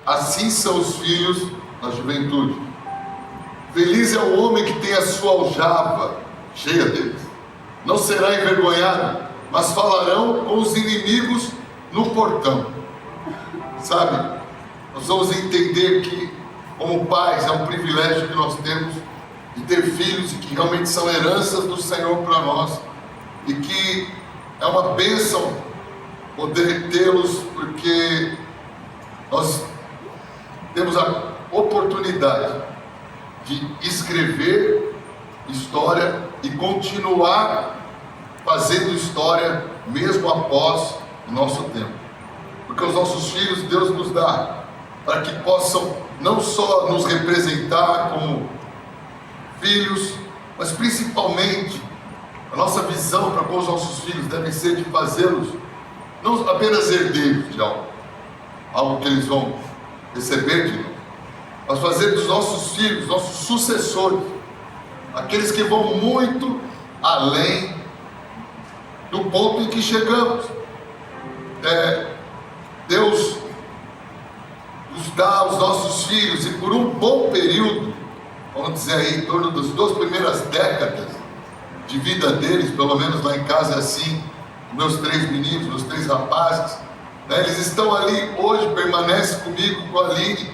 assim são os filhos na juventude. Feliz é o homem que tem a sua aljava cheia deles. Não será envergonhado, mas falarão com os inimigos no portão. Sabe, nós vamos entender que, como pais, é um privilégio que nós temos de ter filhos e que realmente são heranças do Senhor para nós, e que é uma bênção poder tê-los, porque nós temos a oportunidade de escrever história e continuar fazendo história mesmo após o nosso tempo, porque os nossos filhos Deus nos dá para que possam não só nos representar como filhos, mas principalmente a nossa visão para com os nossos filhos deve ser de fazê-los não apenas herdeiros de algo que eles vão receber de nós, mas fazer dos nossos filhos, nossos sucessores, aqueles que vão muito além do ponto em que chegamos. Deus nos dá aos nossos filhos, e por um bom período, vamos dizer aí, em torno das 2 primeiras décadas de vida deles, pelo menos lá em casa é assim, meus 3 meninos, meus 3 rapazes, eles estão ali hoje, permanecem comigo, com a Aline,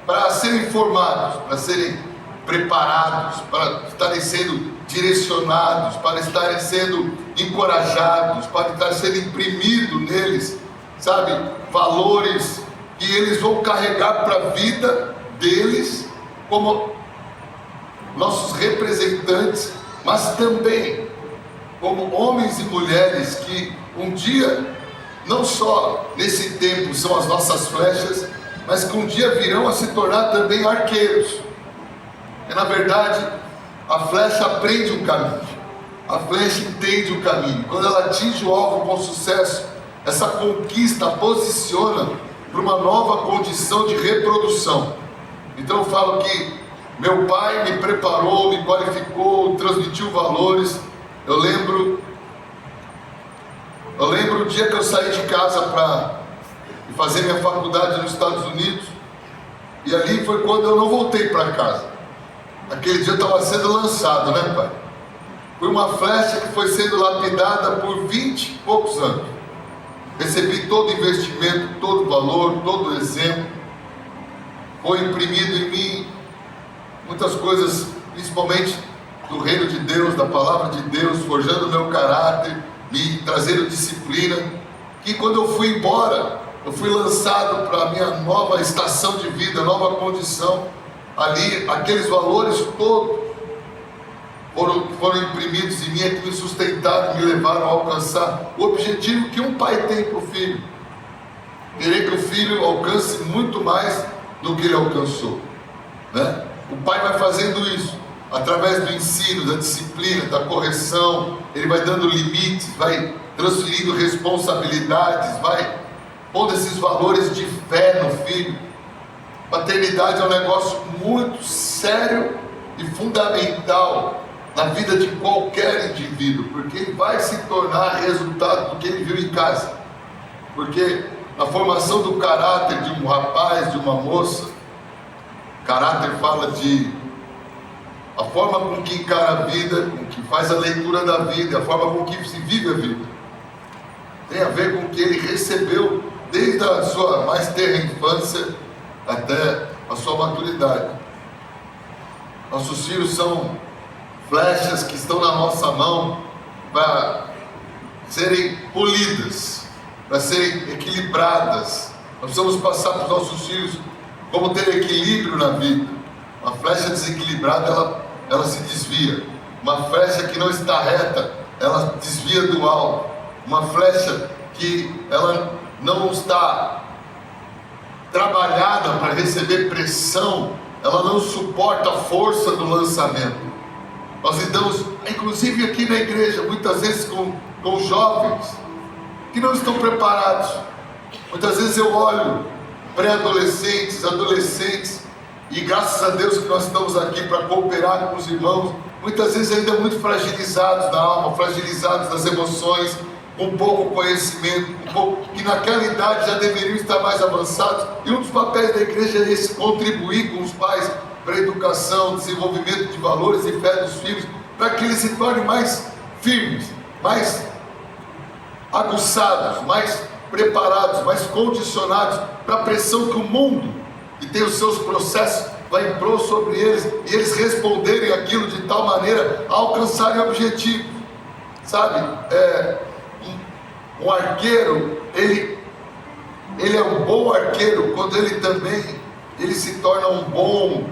para serem formados, para serem preparados, para estarem sendo direcionados, para estarem sendo encorajados, para estar sendo imprimido neles, sabe, valores que eles vão carregar para a vida deles como nossos representantes, mas também como homens e mulheres que um dia, não só nesse tempo são as nossas flechas, mas que um dia virão a se tornar também arqueiros. E na verdade, a flecha aprende um caminho, a flecha entende o caminho. Quando ela atinge o alvo com sucesso, essa conquista posiciona para uma nova condição de reprodução. Então eu falo que meu pai me preparou, me qualificou, transmitiu valores. Eu lembro o dia que eu saí de casa para fazer minha faculdade nos Estados Unidos, e ali foi quando eu não voltei para casa. Aquele dia eu estava sendo lançado, né, pai? Foi uma flecha que foi sendo lapidada por 20 e poucos anos. Recebi todo o investimento, todo o valor, todo o exemplo. Foi imprimido em mim muitas coisas, principalmente do reino de Deus, da palavra de Deus, forjando o meu caráter, me trazendo disciplina, que quando eu fui embora, eu fui lançado para a minha nova estação de vida, nova condição. Ali, aqueles valores todos foram imprimidos em mim, é que me sustentaram, me levaram a alcançar o objetivo que um pai tem para o filho. Querer que o filho alcance muito mais do que ele alcançou, né? O pai vai fazendo isso através do ensino, da disciplina, da correção. Ele vai dando limites, vai transferindo responsabilidades, vai pondo esses valores de fé no filho. Paternidade é um negócio muito sério e fundamental na vida de qualquer indivíduo, porque ele vai se tornar resultado do que ele viu em casa. Porque na formação do caráter de um rapaz, de uma moça, caráter fala de a forma com que encara a vida, com que faz a leitura da vida, a forma com que se vive a vida. Tem a ver com o que ele recebeu desde a sua mais tenra infância até a sua maturidade. Nossos filhos são flechas que estão na nossa mão para serem polidas, para serem equilibradas. Nós precisamos passar para os nossos filhos como ter equilíbrio na vida. Uma flecha desequilibrada, ela se desvia. Uma flecha que não está reta, ela desvia do alvo. Uma flecha que ela não está trabalhada para receber pressão, ela não suporta a força do lançamento. Nós lidamos, inclusive aqui na igreja, muitas vezes com jovens que não estão preparados. Muitas vezes eu olho pré-adolescentes, adolescentes, e graças a Deus que nós estamos aqui para cooperar com os irmãos, muitas vezes ainda muito fragilizados na alma, fragilizados nas emoções, com pouco conhecimento, que naquela idade já deveriam estar mais avançados. E um dos papéis da igreja é esse: contribuir com os pais para a educação, desenvolvimento de valores e fé dos filhos, para que eles se tornem mais firmes, mais aguçados, mais preparados, mais condicionados para a pressão que o mundo, que tem os seus processos, vai impor sobre eles, e eles responderem aquilo de tal maneira a alcançarem objetivos. Sabe, um arqueiro, ele é um bom arqueiro quando ele se torna um bom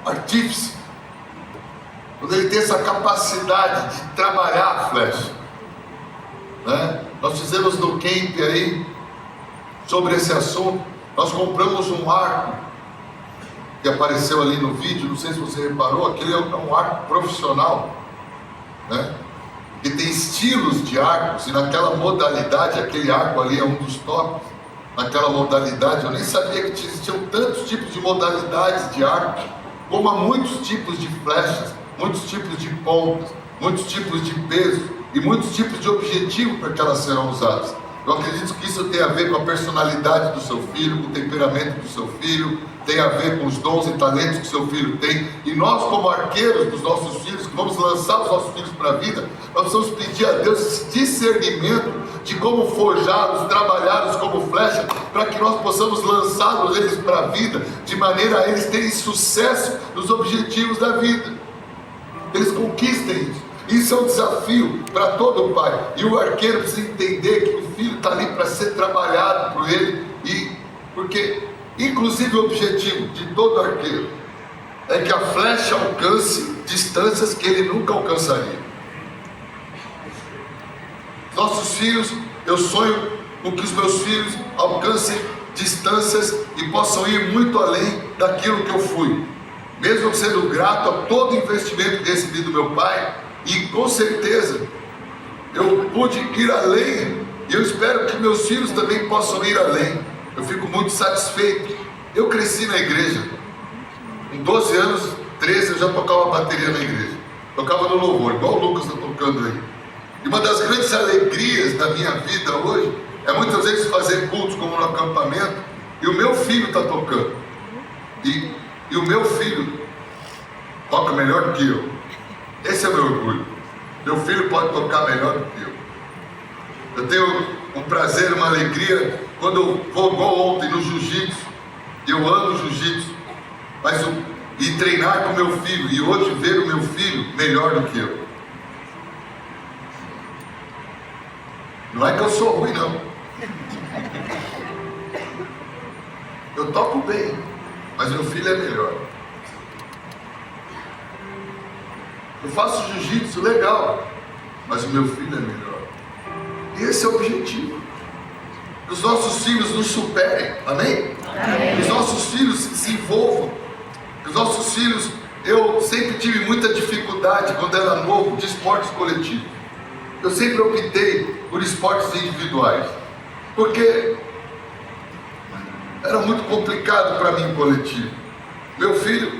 artífice, quando ele tem essa capacidade de trabalhar a flecha, né? Nós fizemos no camp aí sobre esse assunto. Nós compramos um arco que apareceu ali no vídeo, não sei se você reparou, aquele é um arco profissional, né? Que tem estilos de arcos, e naquela modalidade, aquele arco ali é um dos tops. Naquela modalidade, eu nem sabia que existiam tantos tipos de modalidades de arco, como há muitos tipos de flechas, muitos tipos de pontas, muitos tipos de peso e muitos tipos de objetivo para que elas serão usadas. Eu acredito que isso tem a ver com a personalidade do seu filho, com o temperamento do seu filho, tem a ver com os dons e talentos que seu filho tem. E nós, como arqueiros dos nossos filhos, que vamos lançar os nossos filhos para a vida, nós precisamos pedir a Deus esse discernimento de como forjá-los, trabalhá-los como flecha, para que nós possamos lançá-los eles para a vida, de maneira a eles terem sucesso nos objetivos da vida, eles conquistem isso. Isso é um desafio para todo pai, e o arqueiro precisa entender que o filho está ali para ser trabalhado por ele, e porque inclusive o objetivo de todo arqueiro é que a flecha alcance distâncias que ele nunca alcançaria. Nossos filhos, eu sonho com que os meus filhos alcancem distâncias e possam ir muito além daquilo que eu fui, mesmo sendo grato a todo o investimento que recebi do meu pai. E com certeza eu pude ir além, e eu espero que meus filhos também possam ir além. Eu fico muito satisfeito. Eu cresci na igreja, com 12 anos, 13 eu já tocava bateria na igreja, tocava no louvor, igual o Lucas está tocando aí. E uma das grandes alegrias da minha vida hoje é muitas vezes fazer cultos como no acampamento, e o meu filho está tocando, e o meu filho toca melhor do que eu. Esse é o meu orgulho. Meu filho pode tocar melhor do que eu. Eu tenho um prazer, uma alegria quando eu vou, igual ontem, no jiu-jitsu. Eu amo jiu-jitsu, e treinar com meu filho, e hoje ver o meu filho melhor do que eu. Não é que eu sou ruim, não. Eu toco bem, mas meu filho é melhor. Eu faço jiu-jitsu legal, mas o meu filho é melhor. E esse é o objetivo. Que os nossos filhos nos superem, amém? Amém. Que os nossos filhos se envolvam. Que os nossos filhos, eu sempre tive muita dificuldade quando era novo de esportes coletivos. Eu sempre optei por esportes individuais, porque era muito complicado para mim coletivo. Meu filho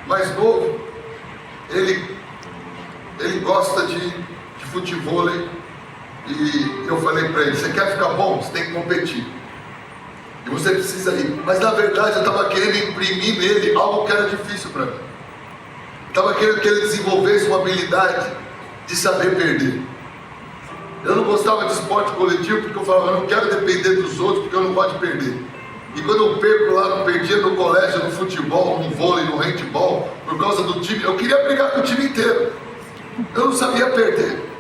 mais novo, ele gosta de futebol, e eu falei para ele: você quer ficar bom? Você tem que competir, e você precisa ir. Mas na verdade eu estava querendo imprimir nele algo que era difícil para mim. Estava querendo que ele desenvolvesse uma habilidade de saber perder. Eu não gostava de esporte coletivo porque eu falava: eu não quero depender dos outros, porque eu não gosto de perder. E quando eu perco lá, eu perdia no colégio, no futebol, no vôlei, no handball, por causa do time, eu queria brigar com o time inteiro. Eu não sabia perder.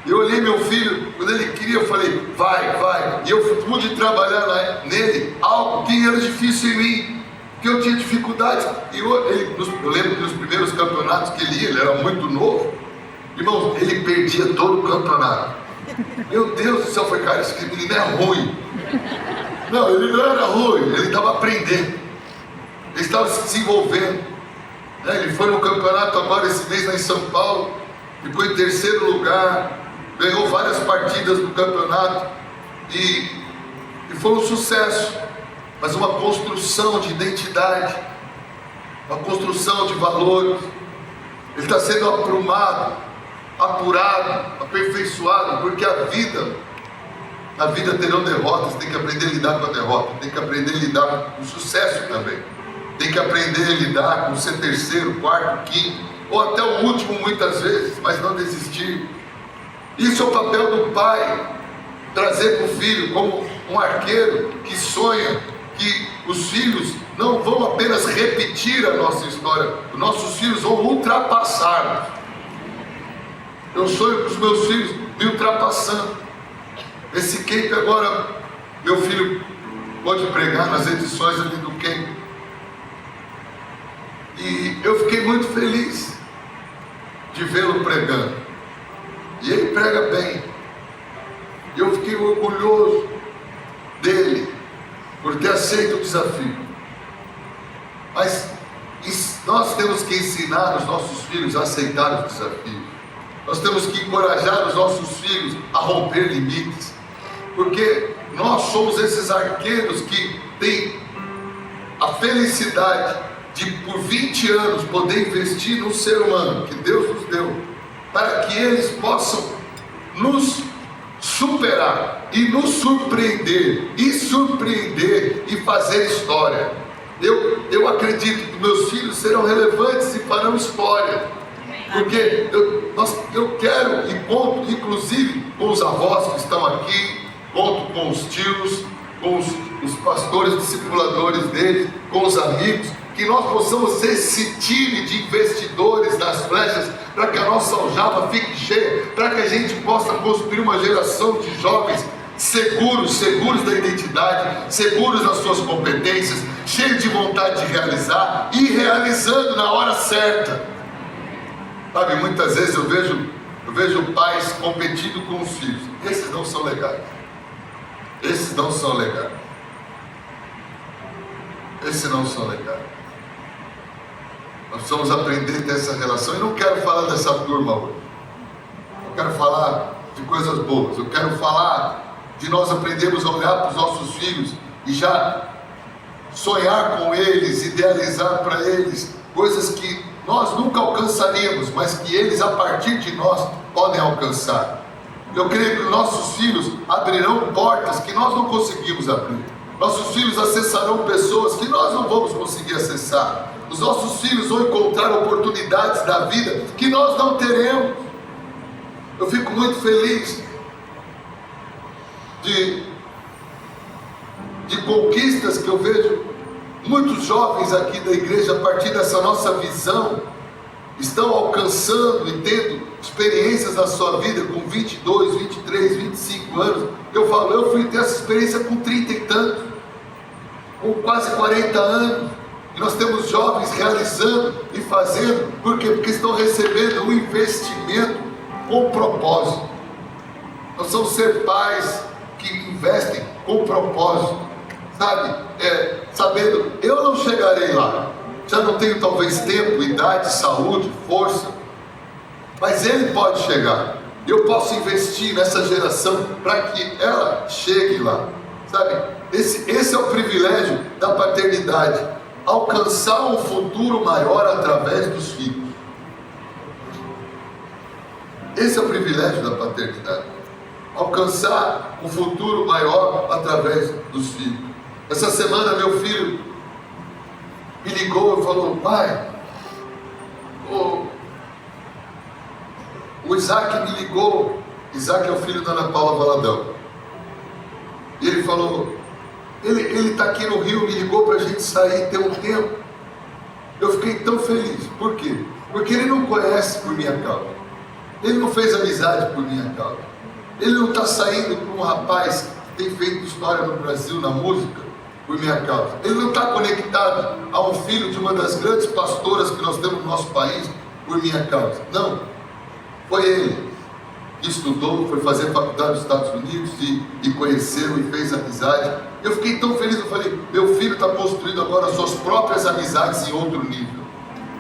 Eu olhei meu filho, quando ele queria, eu falei: vai. E eu pude trabalhar nele algo que era difícil em mim, que eu tinha dificuldades. E eu lembro que nos primeiros campeonatos que ele ia, ele era muito novo, irmãos, ele perdia todo o campeonato. Meu Deus do céu, foi: cara, esse menino é ruim. Não, ele não era ruim, ele estava aprendendo, ele estava se desenvolvendo. Ele foi no campeonato agora esse mês lá em São Paulo, ficou em terceiro lugar, ganhou várias partidas do campeonato, e foi um sucesso, mas uma construção de identidade, uma construção de valores. Ele está sendo aprumado apurado, aperfeiçoado, porque na vida terão derrotas, tem que aprender a lidar com a derrota, tem que aprender a lidar com o sucesso também, tem que aprender a lidar com ser terceiro, quarto, quinto, ou até o último muitas vezes, mas não desistir. Isso é o papel do pai, trazer para o filho como um arqueiro que sonha que os filhos não vão apenas repetir a nossa história, os nossos filhos vão ultrapassar. Eu sonho com os meus filhos me ultrapassando. Esse camp agora, meu filho pode pregar nas edições ali do camp. E eu fiquei muito feliz de vê-lo pregando. E ele prega bem. E eu fiquei orgulhoso dele por ter aceito o desafio. Mas nós temos que ensinar os nossos filhos a aceitar os desafios. Nós temos que encorajar os nossos filhos a romper limites. Porque nós somos esses arqueiros que têm a felicidade de por 20 anos poder investir no ser humano que Deus nos deu, para que eles possam nos superar e nos surpreender e fazer história. Eu acredito que meus filhos serão relevantes e farão história, porque eu quero, e conto inclusive com os avós que estão aqui, conto com os tios, com os pastores discipuladores deles, com os amigos, que nós possamos ser esse time de investidores nas flechas, para que a nossa aljava fique cheia, para que a gente possa construir uma geração de jovens seguros da identidade, seguros das suas competências, cheios de vontade de realizar e realizando na hora certa. Sabe, muitas vezes eu vejo pais competindo com os filhos. Esses não são legais. Esses não são legais. Nós precisamos aprender a ter essa relação. E não quero falar dessa turma hoje. Eu quero falar de coisas boas. Eu quero falar de nós aprendermos a olhar para os nossos filhos e já sonhar com eles, idealizar para eles coisas que nós nunca alcançaríamos, mas que eles a partir de nós podem alcançar. Eu creio que nossos filhos abrirão portas que nós não conseguimos abrir. Nossos filhos acessarão pessoas que nós não vamos conseguir acessar. Os nossos filhos vão encontrar oportunidades da vida que nós não teremos. Eu fico muito feliz de conquistas que eu vejo. Muitos jovens aqui da igreja, a partir dessa nossa visão, estão alcançando e tendo experiências na sua vida com 22, 23, 25 anos. Eu falo, eu fui ter essa experiência com 30 e tantos, com quase 40 anos. E nós temos jovens realizando e fazendo. Por quê? Porque estão recebendo um investimento com propósito. Nós somos ser pais que investem com propósito, sabe? Sabendo, eu não chegarei lá, já não tenho talvez tempo, idade, saúde, força, mas ele pode chegar. Eu posso investir nessa geração para que ela chegue lá, sabe? Esse é o privilégio da paternidade, alcançar um futuro maior através dos filhos. Esse é o privilégio da paternidade, alcançar um futuro maior através dos filhos. Essa semana meu filho me ligou e falou, pai, o Isaac me ligou. Isaac é o filho da Ana Paula Valadão. E ele falou, ele está aqui no Rio, me ligou para a gente sair, ter um tempo. Eu fiquei tão feliz. Por quê? Porque ele não conhece por minha causa. Ele não fez amizade por minha causa. Ele não está saindo com um rapaz que tem feito história no Brasil, na música, por minha causa. Ele não está conectado a um filho de uma das grandes pastoras que nós temos no nosso país, por minha causa. Não. Foi ele que estudou, foi fazer faculdade nos Estados Unidos e conheceu e fez amizade. Eu fiquei tão feliz, eu falei, meu filho está construindo agora suas próprias amizades em outro nível.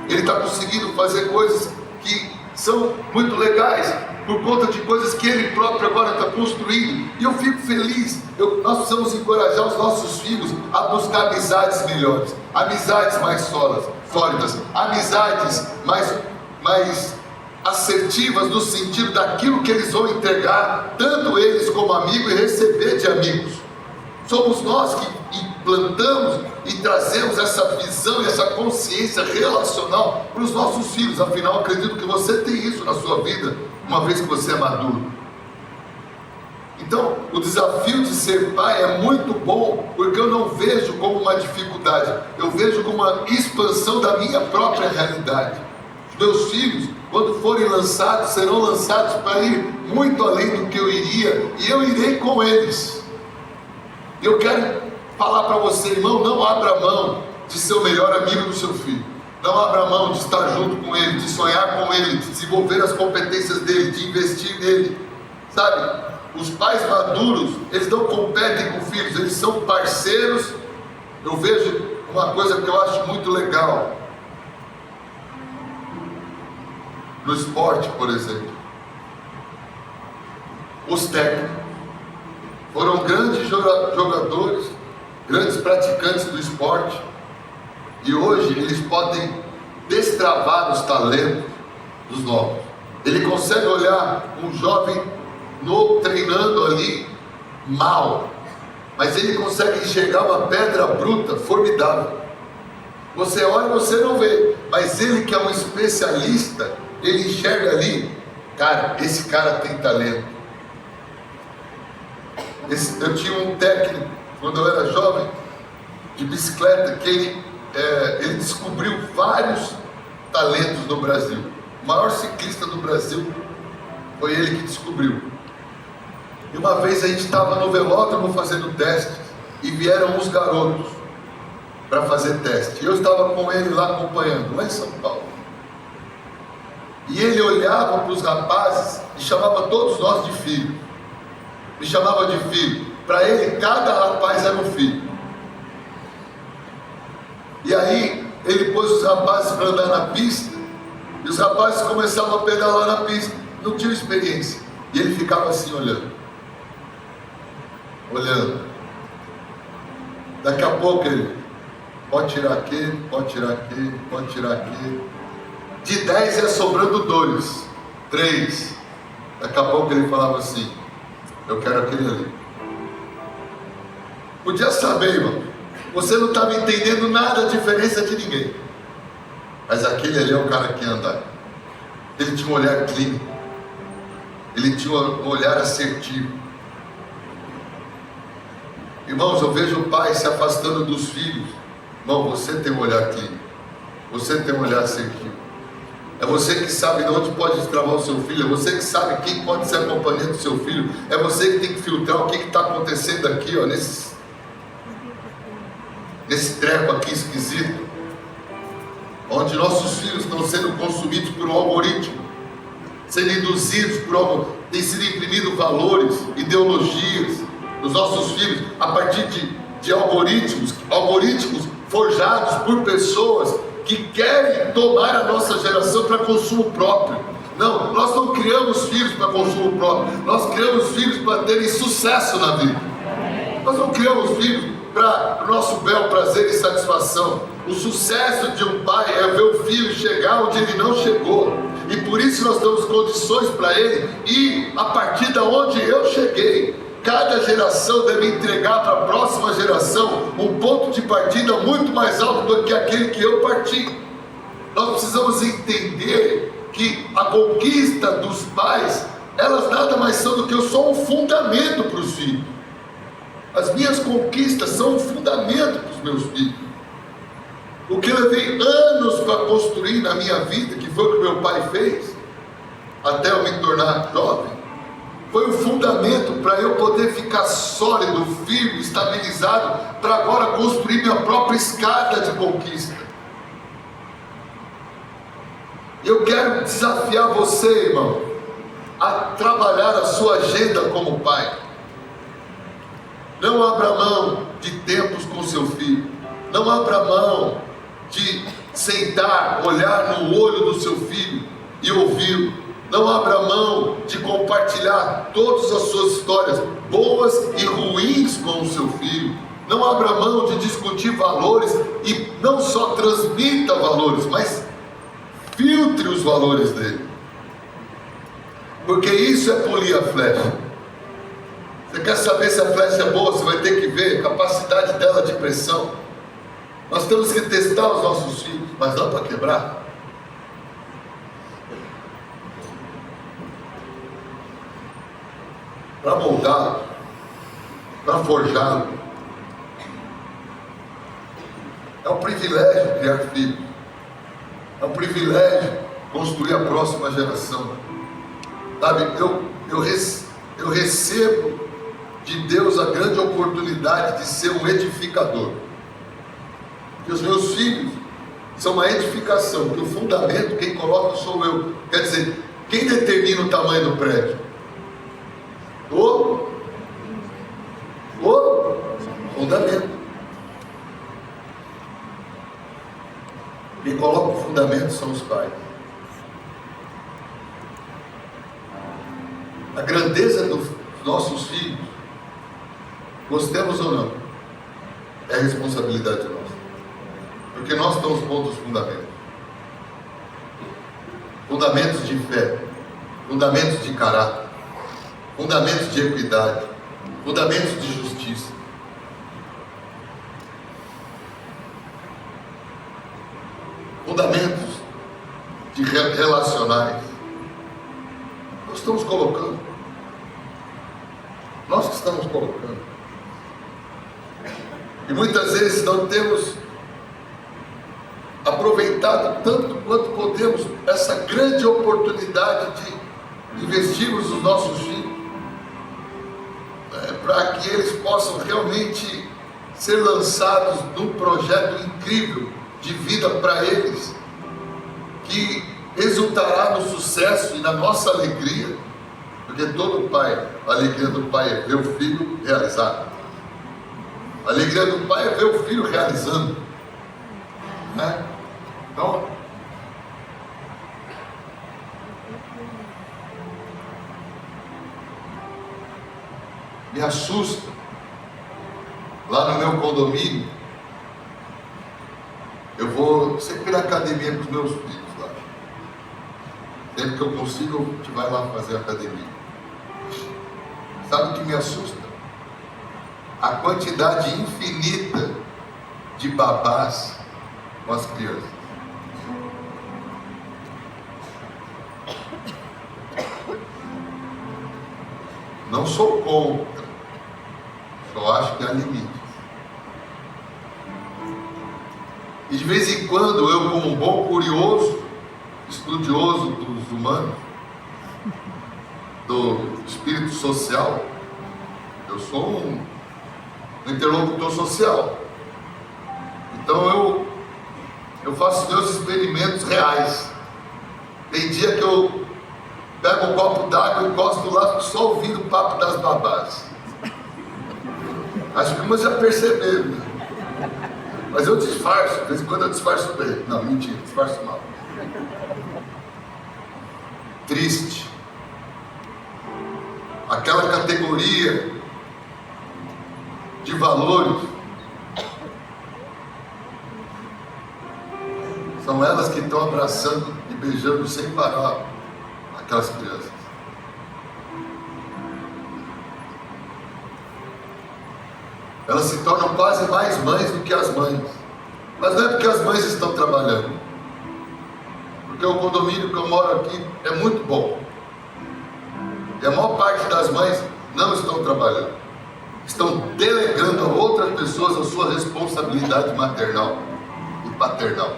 Ele está conseguindo fazer coisas que são muito legais, por conta de coisas que ele próprio agora está construindo. E eu fico feliz. Nós precisamos encorajar os nossos filhos a buscar amizades melhores, amizades mais sólidas, amizades mais assertivas no sentido daquilo que eles vão entregar, tanto eles como amigos, e receber de amigos. Somos nós que implantamos e trazemos essa visão e essa consciência relacional para os nossos filhos. Afinal, acredito que você tem isso na sua vida, uma vez que você é maduro. Então, o desafio de ser pai é muito bom, porque eu não vejo como uma dificuldade, eu vejo como uma expansão da minha própria realidade. Os meus filhos, quando forem lançados, serão lançados para ir muito além do que eu iria, e eu irei com eles. Eu quero falar para você, irmão, não abra mão de ser o melhor amigo do seu filho. Não abra mão de estar junto com ele, de sonhar com ele, de desenvolver as competências dele, de investir nele. Sabe, os pais maduros, eles não competem com filhos, eles são parceiros. Eu vejo uma coisa que eu acho muito legal no esporte, por exemplo. Os técnicos foram grandes jogadores, grandes praticantes do esporte, e hoje eles podem destravar os talentos dos novos. Ele consegue olhar um jovem novo treinando ali mal, mas ele consegue enxergar uma pedra bruta formidável. Você olha e você não vê, mas ele, que é um especialista, ele enxerga ali, cara, esse cara tem talento. Eu tinha um técnico, quando eu era jovem, de bicicleta, que ele descobriu vários talentos no Brasil. O maior ciclista do Brasil foi ele que descobriu. E uma vez a gente estava no velódromo fazendo testes, e vieram uns garotos para fazer teste. E eu estava com ele lá acompanhando, lá em São Paulo. E ele olhava para os rapazes e chamava todos nós de filho. Me chamava de filho. Para ele, cada rapaz era um filho. E aí, ele pôs os rapazes para andar na pista, e os rapazes começavam a pedalar na pista. Não tinham experiência. E ele ficava assim, olhando. Daqui a pouco ele, pode tirar aquele, pode tirar aquele, pode tirar aquele. De 10 ia sobrando 2, 3. Daqui a pouco ele falava assim, eu quero aquele ali. Podia saber, irmão, você não estava entendendo nada a diferença de ninguém, mas aquele ali é o cara que ia andar. Ele tinha um olhar clínico, ele tinha um olhar assertivo. Irmãos, eu vejo o pai se afastando dos filhos. Irmão, você tem um olhar clínico, você tem um olhar assertivo. É você que sabe de onde pode destravar o seu filho, é você que sabe quem pode ser a companhia do seu filho, é você que tem que filtrar o que está acontecendo aqui, ó, nesse treco aqui esquisito, onde nossos filhos estão sendo consumidos por um algoritmo, sendo induzidos por algo, tem sido imprimido valores, ideologias nos nossos filhos, a partir de algoritmos forjados por pessoas que querem tomar a nossa geração para consumo próprio. Não, nós não criamos filhos para consumo próprio, nós criamos filhos para terem sucesso na vida. Nós não criamos filhos para o nosso bel prazer e satisfação. O sucesso de um pai é ver o filho chegar onde ele não chegou, e por isso nós damos condições para ele ir a partir de onde eu cheguei. Cada geração deve entregar para a próxima geração um ponto de partida muito mais alto do que aquele que eu parti. Nós precisamos entender que a conquista dos pais, elas nada mais são do que só um fundamento para os filhos. As minhas conquistas são um fundamento para os meus filhos. O que eu levei anos para construir na minha vida, que foi o que meu pai fez, até eu me tornar jovem, foi um fundamento para eu poder ficar sólido, firme, estabilizado, para agora construir minha própria escada de conquista. Eu quero desafiar você, irmão, a trabalhar a sua agenda como pai. Não abra mão de tempos com seu filho. Não abra mão de sentar, olhar no olho do seu filho e ouvi-lo. Não abra mão de compartilhar todas as suas histórias, boas e ruins, com o seu filho. Não abra mão de discutir valores, e não só transmita valores, mas filtre os valores dele. Porque isso é polir a flecha. Você quer saber se a flecha é boa? Você vai ter que ver a capacidade dela de pressão. Nós temos que testar os nossos filhos, mas não para quebrar. Para moldá-lo, para forjá-lo. É um privilégio criar filhos. É um privilégio construir a próxima geração. Sabe, eu recebo de Deus a grande oportunidade de ser um edificador. E os meus filhos são uma edificação, que o fundamento, quem coloca sou eu. Quer dizer, quem determina o tamanho do prédio? O fundamento. Quem coloca o fundamento são os pais. A grandeza dos nossos filhos, gostemos ou não, é responsabilidade nossa. Porque nós estamos pondo os fundamentos. Fundamentos de fé, fundamentos de caráter, fundamentos de equidade, fundamentos de justiça. Fundamentos de relacionais. Nós estamos colocando. Nós que estamos colocando. E muitas vezes não temos aproveitado tanto quanto podemos essa grande oportunidade de investirmos nos nossos filhos, para que eles possam realmente ser lançados num projeto incrível de vida para eles, que resultará no sucesso e na nossa alegria, porque todo pai, a alegria do pai é ver o filho realizado. A alegria do pai é ver o filho realizando, né? Então, me assusta, lá no meu condomínio, eu vou sempre na academia com os meus filhos lá. Sempre que eu consigo, a gente vai lá fazer academia. Sabe o que me assusta? A quantidade infinita de babás com as crianças. Não sou contra, só acho que há limites. E de vez em quando eu, como um bom curioso, estudioso dos humanos, do espírito social, eu sou um interlocutor social. Então eu faço meus experimentos reais. Tem dia que eu pego um copo d'água, encosto lá, fico só ouvindo o papo das babás. Acho que umas já perceberam, né? Mas eu disfarço, de vez em quando eu disfarço bem. Não, mentira, disfarço mal. Triste. Aquela categoria de valores são elas que estão abraçando e beijando sem parar aquelas crianças. Elas se tornam quase mais mães do que as mães. Mas não é porque as mães estão trabalhando, porque o condomínio que eu moro aqui é muito bom, e a maior parte das mães não estão trabalhando, estão delegando a outras pessoas a sua responsabilidade maternal e paternal.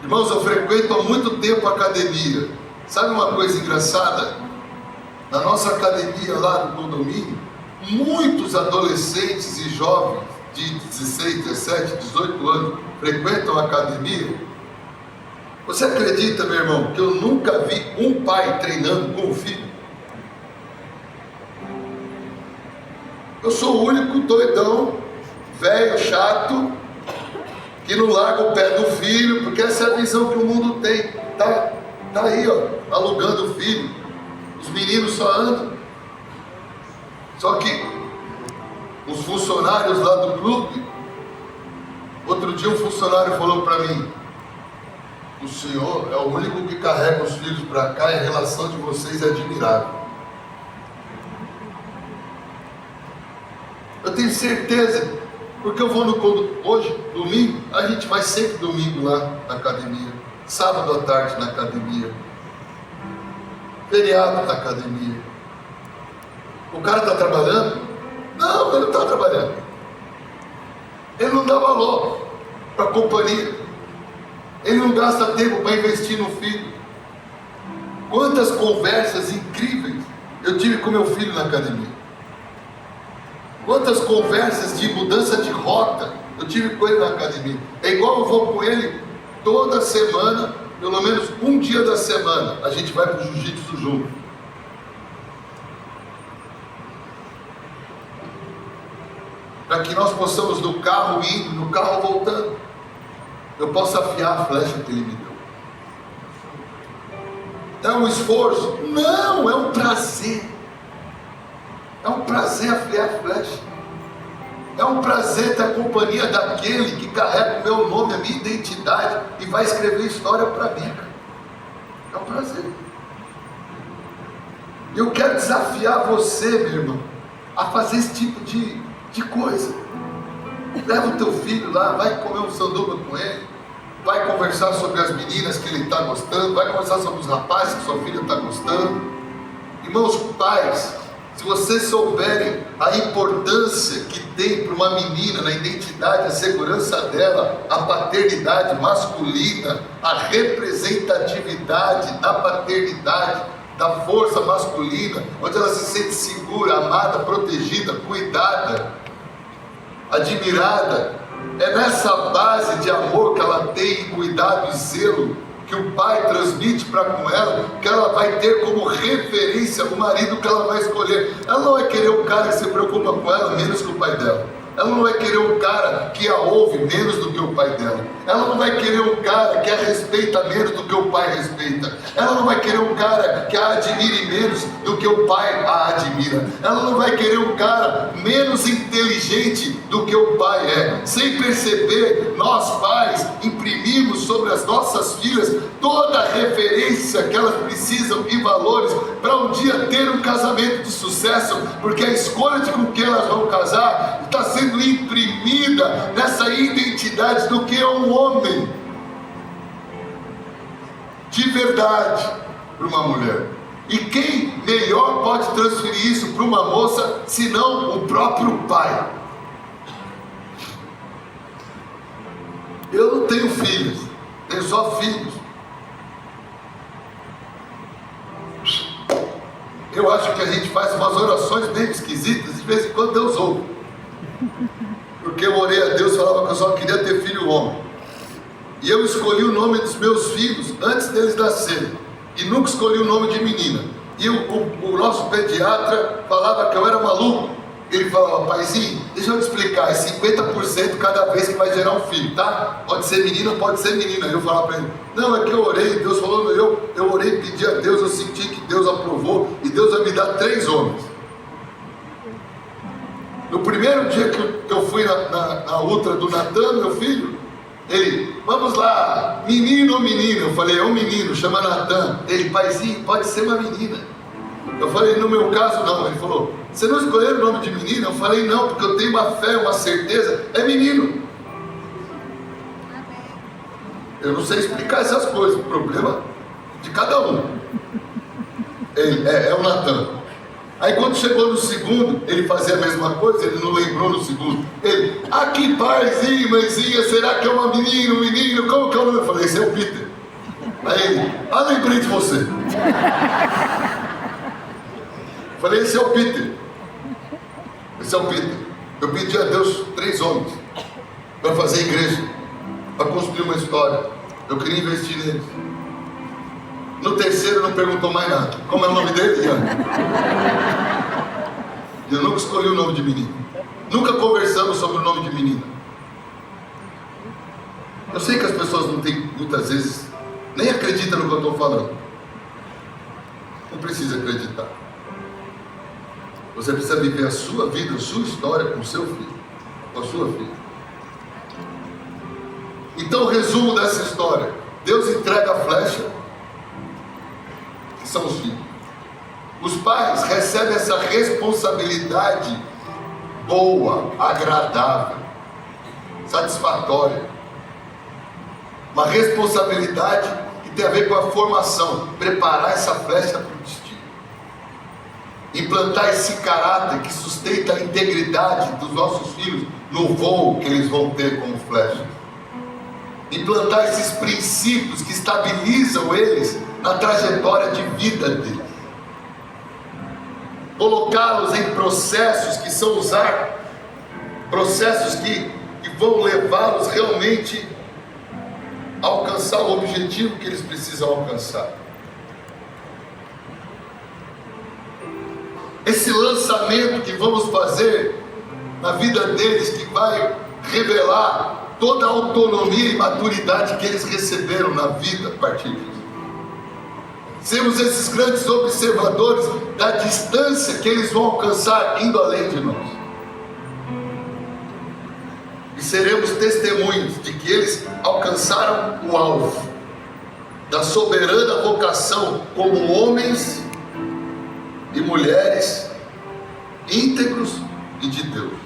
Irmãos, eu frequento há muito tempo a academia. Sabe uma coisa engraçada? Na nossa academia lá no condomínio, muitos adolescentes e jovens de 16, 17, 18 anos frequentam a academia. Você acredita, meu irmão, que eu nunca vi um pai treinando com o filho? Eu sou o único doidão, velho, chato, que não larga o pé do filho, porque essa é a visão que o mundo tem. Tá aí, ó, alugando o filho. Os meninos só andam. Só que os funcionários lá do clube, outro dia um funcionário falou para mim: O Senhor é o único que carrega os filhos para cá e a relação de vocês é admirável. Eu tenho certeza, porque eu vou hoje, domingo, a gente vai sempre domingo lá na academia, sábado à tarde na academia, feriado na academia. O cara está trabalhando? Não, ele não está trabalhando. Ele não dá valor para a companhia. Ele não gasta tempo para investir no filho. Quantas conversas incríveis eu tive com meu filho na academia. Quantas conversas de mudança de rota eu tive com ele na academia. É igual eu vou com ele toda semana, pelo menos um dia da semana, a gente vai para o jiu-jitsu junto. Para que nós possamos no carro indo, no carro voltando, eu possa afiar a flecha que ele me deu. É um esforço? Não, é um prazer. É um prazer afiar a flecha. É um prazer ter a companhia daquele que carrega o meu nome, a minha identidade e vai escrever história para mim. É um prazer. Eu quero desafiar você, meu irmão, a fazer esse tipo de coisa. Leva o teu filho lá, vai comer um sanduba com ele, vai conversar sobre as meninas que ele está gostando, vai conversar sobre os rapazes que sua filha está gostando. Irmãos, pais, se vocês souberem a importância que tem para uma menina na identidade, a segurança dela, a paternidade masculina, a representatividade da paternidade, da força masculina, onde ela se sente segura, amada, protegida, cuidada, admirada, é nessa base de amor que ela tem, cuidado e zelo, que o pai transmite para com ela, que ela vai ter como referência o marido que ela vai escolher. Ela não vai querer um cara que se preocupa com ela menos que o pai dela. Ela não vai querer um cara que a ouve menos do que o pai dela. Ela não vai querer um cara que a respeita menos do que o pai respeita. Ela não vai querer um cara que a admire menos do que o pai a admira. Ela não vai querer um cara menos inteligente do que o pai é. Sem perceber, nós pais imprimimos sobre as nossas filhas toda a referência que elas precisam e valores para um dia ter um casamento de sucesso, porque a escolha de com quem elas vão casar está sendo imprimida nessa identidade do que é um homem de verdade para uma mulher. E quem melhor pode transferir isso para uma moça senão o próprio pai? Eu não tenho filhos, tenho só filhos. Eu acho que a gente faz umas orações bem esquisitas, de vez em quando Deus ouve. Porque eu orei a Deus, falava que eu só queria ter filho homem. E eu escolhi o nome dos meus filhos antes deles nascerem. E nunca escolhi o nome de menina. E o nosso pediatra falava que eu era maluco. Ele falava: paizinho, deixa eu te explicar, é 50% cada vez que vai gerar um filho, tá? Pode ser menino, pode ser menina. Eu falava para ele: não, é que eu orei, Deus falou, eu orei, pedi a Deus, eu senti que Deus aprovou, e Deus vai me dar 3 homens. No primeiro dia que eu fui na ultra do Natan, meu filho, ele: vamos lá, menino ou menina? Eu falei: é um menino, chama Natan. Ele: paizinho, pode ser uma menina. Eu falei: no meu caso não. Ele falou: você não escolheu o nome de menina? Eu falei: não, porque eu tenho uma fé, uma certeza, é menino. Eu não sei explicar essas coisas, o problema de cada um. Ele é o Natan. Aí quando chegou no segundo, ele fazia a mesma coisa, ele não lembrou no segundo. Ele: aqui, paizinho, mãezinha, será que é uma menina, um menino? Como que é o nome? Eu falei: esse é o Peter. Aí ele: lembrei de você. Eu falei: esse é o Peter. Esse é o Peter. Eu pedi a Deus 3 homens para fazer igreja, para construir uma história. Eu queria investir neles. No terceiro não perguntou mais nada. Como é o nome dele, Ian? Eu nunca escolhi o nome de menino. Nunca conversamos sobre o nome de menina. Eu sei que as pessoas não têm, muitas vezes, nem acreditam no que eu estou falando. Não precisa acreditar. Você precisa viver a sua vida, a sua história com o seu filho, com a sua filha. Então, o resumo dessa história: Deus entrega a flecha, que são os filhos. Os pais recebem essa responsabilidade boa, agradável, satisfatória. Uma responsabilidade que tem a ver com a formação, preparar essa flecha para o destino. Implantar esse caráter que sustenta a integridade dos nossos filhos no voo que eles vão ter como flechas. Implantar esses princípios que estabilizam eles na trajetória de vida deles. Colocá-los em processos que são processos que vão levá-los realmente a alcançar o objetivo que eles precisam alcançar. Esse lançamento que vamos fazer na vida deles, que vai revelar toda a autonomia e maturidade que eles receberam na vida a partir disso. Sermos esses grandes observadores da distância que eles vão alcançar indo além de nós. E seremos testemunhos de que eles alcançaram o alvo da soberana vocação como homens e mulheres íntegros e de Deus.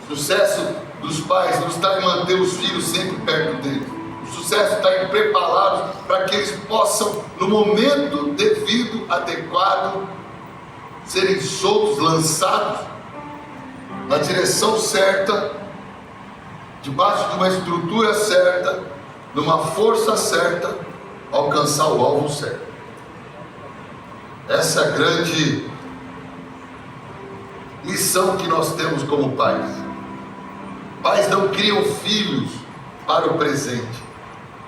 O sucesso dos pais não está em manter os filhos sempre perto deles. O sucesso está em prepará-los para que eles possam, no momento devido, adequado, serem soltos, lançados na direção certa, debaixo de uma estrutura certa, numa força certa, alcançar o alvo certo. Essa é a grande missão que nós temos como pais. Pais não criam filhos para o presente.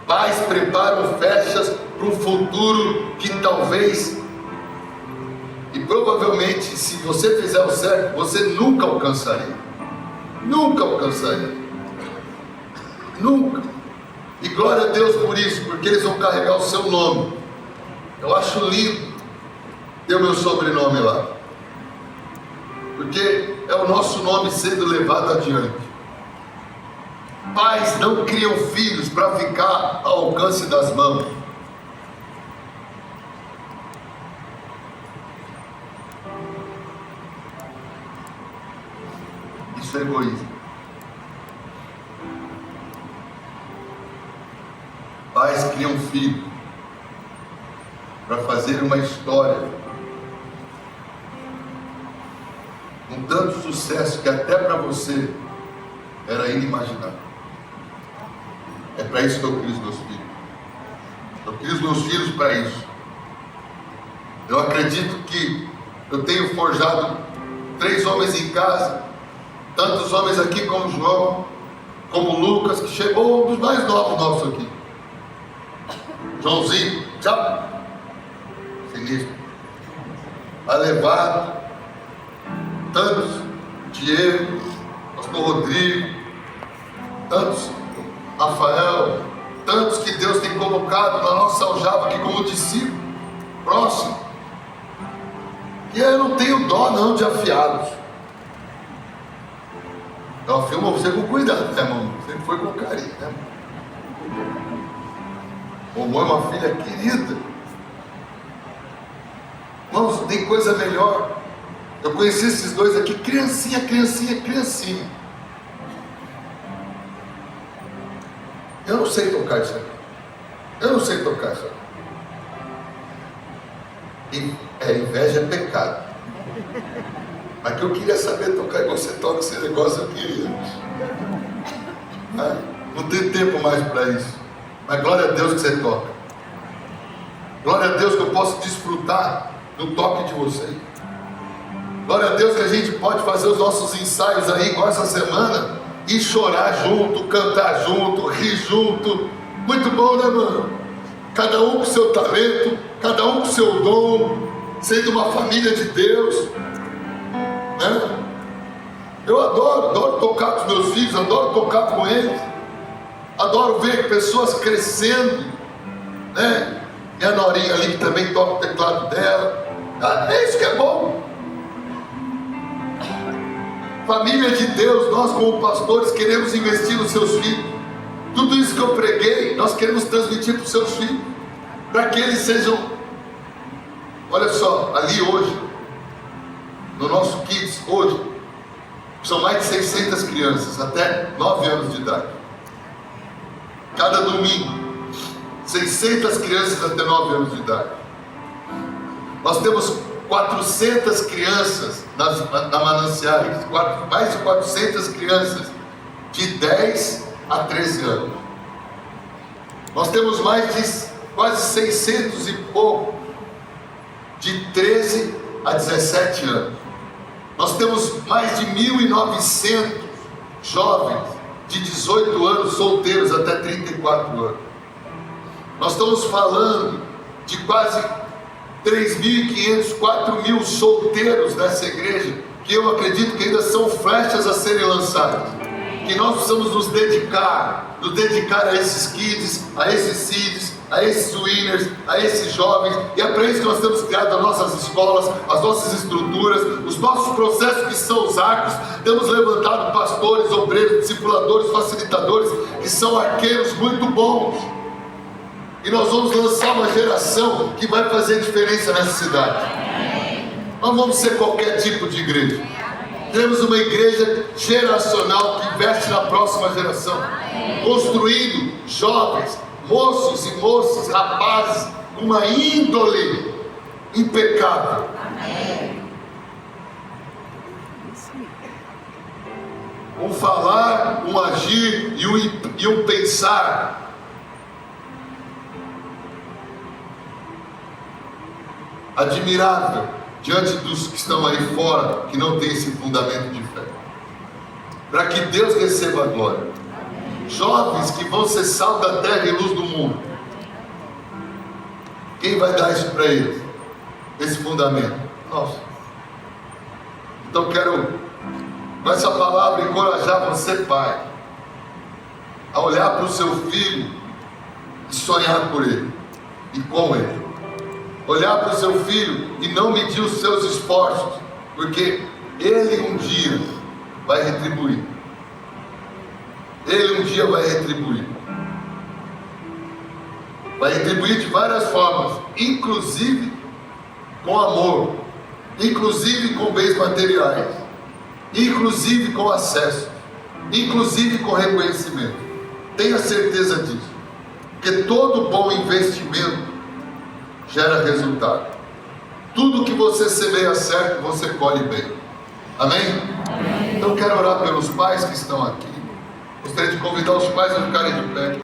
Pais preparam flechas para um futuro que talvez e provavelmente, se você fizer o certo, você nunca alcançaria. Nunca alcançaria. Nunca. E glória a Deus por isso, porque eles vão carregar o seu nome. Eu acho lindo ter o meu sobrenome lá, porque é o nosso nome sendo levado adiante. Pais não criam filhos para ficar ao alcance das mãos. Isso é egoísmo. Pais criam filhos para fazer uma história com tanto sucesso que até para você era inimaginável. É para isso que eu crio os meus filhos. Eu crio os meus filhos para isso. Eu acredito que eu tenho forjado 3 homens em casa, tantos homens aqui como João, como Lucas, que chegou um dos mais novos nossos aqui. Joãozinho, tchau. Sinistro. Alevado. Tantos. Diego, pastor Rodrigo, tantos. Rafael, tantos que Deus tem colocado na nossa aljava aqui como discípulo, próximo. E eu não tenho dó não de afiá-los. Eu afio você com cuidado, né, irmão? Sempre foi com carinho, né? O amor é uma filha querida. Irmãos, tem coisa melhor. Eu conheci esses dois aqui, criancinha. Eu não sei tocar isso aqui. Inveja é pecado. Mas que eu queria saber tocar igual você toca esse negócio, eu queria. Não tem tempo mais para isso. Mas glória a Deus que você toca. Glória a Deus que eu posso desfrutar do toque de vocês. Glória a Deus que a gente pode fazer os nossos ensaios aí, igual essa semana, e chorar junto, cantar junto, rir junto. Muito bom, né, mano? Cada um com seu talento, cada um com seu dom, sendo uma família de Deus, né? Eu adoro tocar com os meus filhos, adoro tocar com eles, adoro ver pessoas crescendo, né? Minha Norinha ali que também toca o teclado dela, é isso que é bom. Família de Deus, nós como pastores queremos investir nos seus filhos, Tudo isso que eu preguei, nós queremos transmitir para os seus filhos, para que eles sejam, olha só, ali hoje, no nosso Kids, hoje, são mais de 600 crianças, até 9 anos de idade. Cada domingo, 600 crianças até 9 anos de idade. Nós temos 400 crianças na Mananciais, mais de 400 crianças de 10 a 13 anos. Nós temos mais de quase 600 e pouco de 13 a 17 anos. Nós temos mais de 1.900 jovens de 18 anos solteiros até 34 anos. Nós estamos falando de quase 3.500, 4.000 solteiros nessa igreja, que eu acredito que ainda são flechas a serem lançadas. Que nós precisamos nos dedicar a esses kids, a esses seeds, a esses winners, a esses jovens, e é para isso que nós temos criado as nossas escolas, as nossas estruturas, os nossos processos que são os arcos. Temos levantado pastores, obreiros, discipuladores, facilitadores, que são arqueiros muito bons, e nós vamos lançar uma geração que vai fazer diferença nessa cidade. Não vamos ser qualquer tipo de igreja. Teremos uma igreja geracional que investe na próxima geração, construindo jovens, moços e moças, rapazes, com uma índole impecável. Um falar, um agir e um pensar admirável diante dos que estão aí fora, que não tem esse fundamento de fé, para que Deus receba a glória. Jovens que vão ser sal da terra e luz do mundo. Quem vai dar isso para eles? Esse fundamento? Nós. Então quero, com essa palavra, encorajar você, pai, a olhar para o seu filho e sonhar por ele e com ele. Olhar para o seu filho e não medir os seus esforços, porque ele um dia vai retribuir. Ele um dia vai retribuir. Vai retribuir de várias formas, inclusive com amor, inclusive com bens materiais, inclusive com acesso, inclusive com reconhecimento. Tenha certeza disso, porque todo bom investimento gera resultado. Tudo que você semeia certo, você colhe bem. Amém? Amém. Então quero orar pelos pais que estão aqui. Gostaria de convidar os pais a ficarem de pé.